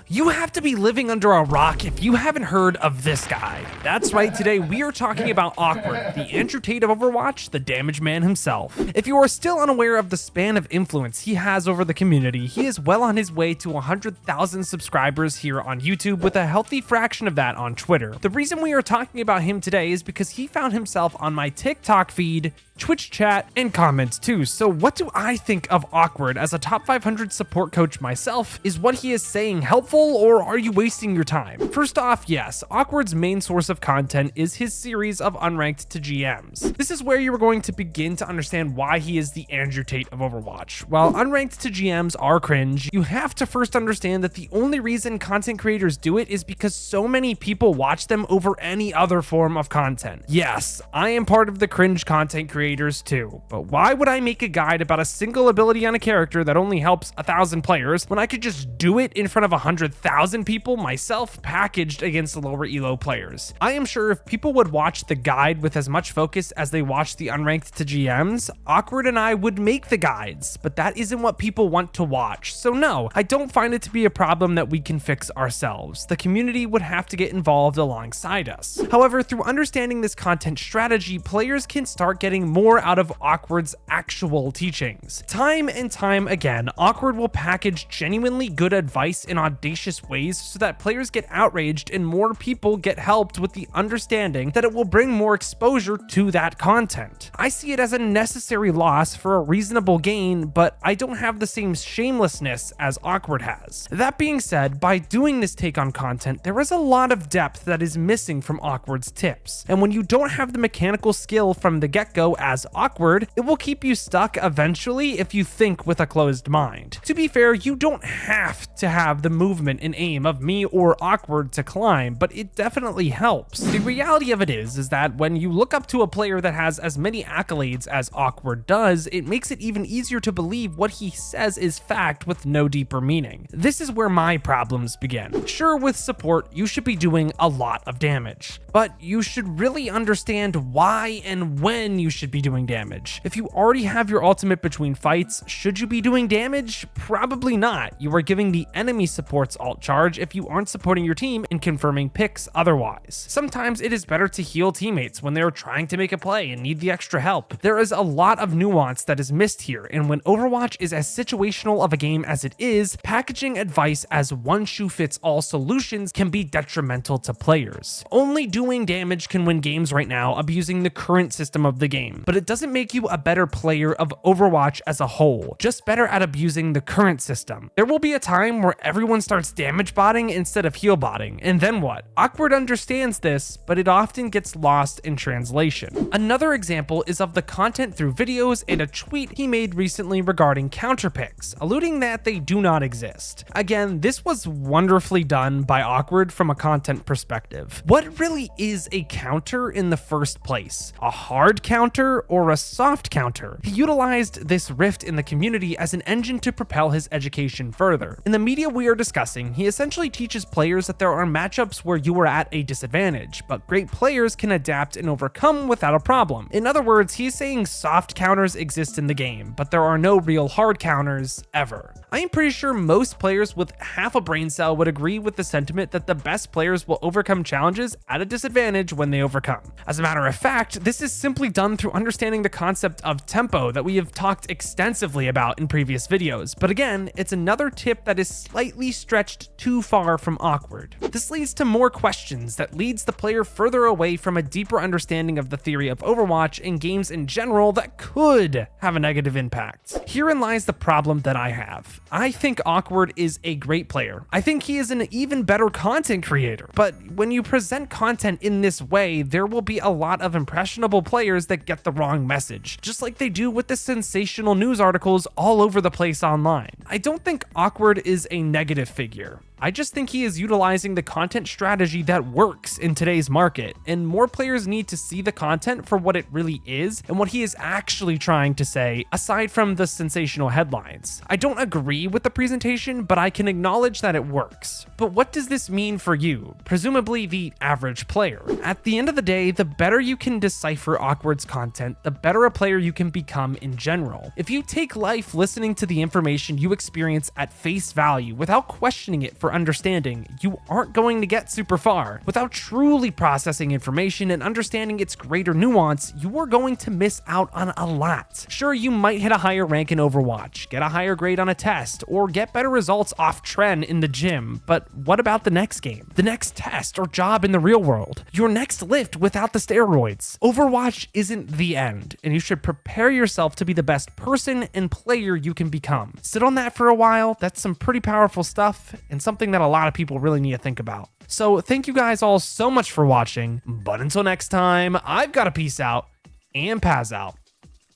You have to be living under a rock if you haven't heard of this guy. That's right, today we are talking about Awkward, the Andrew Tate of Overwatch, the damage man himself. If you are still unaware of the span of influence he has over the community, he is well on his way to 100,000 subscribers here on YouTube, with a healthy fraction of that on Twitter. The reason we are talking about him today is because he found himself on my TikTok feed, Twitch chat, and comments too. So what do I think of Awkward as a top 500 support coach myself? Is what he is saying helpful, or are you wasting your time? First off, yes, Awkward's main source of content is his series of Unranked to GMs. This is where you are going to begin to understand why he is the Andrew Tate of Overwatch. While Unranked to GMs are cringe, you have to first understand that the only reason content creators do it is because so many people watch them over any other form of content. Yes, I am part of the cringe content creators too, but why would I make a guide about a single ability on a character that only helps 1,000 players when I could just do it in front of 100,000 people myself, packaged against lower elo players? I am sure if people would watch the guide with as much focus as they watch the Unranked to GMs, Awkward and I would make the guides, but that isn't what people want to watch. So no, I don't find it to be a problem that we can fix ourselves. The community would have to get involved alongside us. However, through understanding this content strategy, players can start getting more out of Awkward's actual teachings. Time and time again, Awkward will package genuinely good advice in audacious ways so that players get outraged and more people get helped, with the understanding that it will bring more exposure to that content. I see it as a necessary loss for a reasonable gain, but I don't have the same shamelessness as Awkward has. That being said, by doing this take on content, there is a lot of depth that is missing from Awkward's tips. And when you don't have the mechanical skill from the get-go as Awkward, it will keep you stuck eventually if you think with a closed mind. To be fair, you don't have to have the movement and aim of me or Awkward to climb, but it definitely helps. The reality of it is that when you look up to a player that has as many accolades as Awkward does, it makes it even easier to believe what he says is fact with no deeper meaning. This is where my problems begin. Sure, with support, you should be doing a lot of damage, but you should really understand why and when you should be doing damage. If you already have your ultimate between fights, should you be doing damage? Probably not. You are giving the enemy support's ult charge if you aren't supporting your team and confirming picks otherwise. Sometimes it is better to heal teammates when they are trying to make a play and need the extra help. There is a lot of nuance that is missed here, and when Overwatch is as situational of a game as it is, packaging advice as one-shoe-fits-all solutions can be detrimental to players. Only doing damage can win games right now, abusing the current system of the game, but it doesn't make you a better player of Overwatch as a whole, just better at abusing the current system. There will be a time where everyone starts damage botting instead of heal botting, and then what? Awkward understands this, but it often gets lost in translation. Another example is of the content through videos and a tweet he made recently regarding counter picks, alluding that they do not exist. Again, this was wonderfully done by Awkward from a content perspective. What really is a counter in the first place? A hard counter or a soft counter? He utilized this rift in the community as an engine to propel his education further. In the media we are discussing, he essentially teaches players that there are matchups where you are at a disadvantage, but great players can adapt and overcome without a problem. In other words, he's saying soft counters exist in the game, but there are no real hard counters ever. I am pretty sure most players with half a brain cell would agree with the sentiment that the best players will overcome challenges at a disadvantage when they overcome. As a matter of fact, this is simply done through understanding the concept of tempo that we have talked extensively about in previous videos, but again, it's another tip that is slightly stretched too far from Awkward. This leads to more questions that leads the player further away from a deeper understanding of the theory of Overwatch and games in general that could have a negative impact. Herein lies the problem that I have. I think Awkward is a great player. I think he is an even better content creator, but when you present content in this way, there will be a lot of impressionable players that get the wrong message, just like they do with the sensational news articles all over the place online. I don't think Awkward is a negative figure. I just think he is utilizing the content strategy that works in today's market, and more players need to see the content for what it really is and what he is actually trying to say, aside from the sensational headlines. I don't agree agree with the presentation, but I can acknowledge that it works. But what does this mean for you, presumably the average player? At the end of the day, the better you can decipher Awkward's content, the better a player you can become in general. If you take life listening to the information you experience at face value without questioning it for understanding, you aren't going to get super far. Without truly processing information and understanding its greater nuance, you are going to miss out on a lot. Sure, you might hit a higher rank in Overwatch, get a higher grade on a test, or get better results off trend in the gym, but what about the next game? The next test or job in the real world? Your next lift without the steroids? Overwatch isn't the end, and you should prepare yourself to be the best person and player you can become. Sit on that for a while. That's some pretty powerful stuff, and something that a lot of people really need to think about. So thank you guys all so much for watching, but until next time, I've got to peace out and Paz out.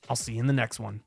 I'll see you in the next one.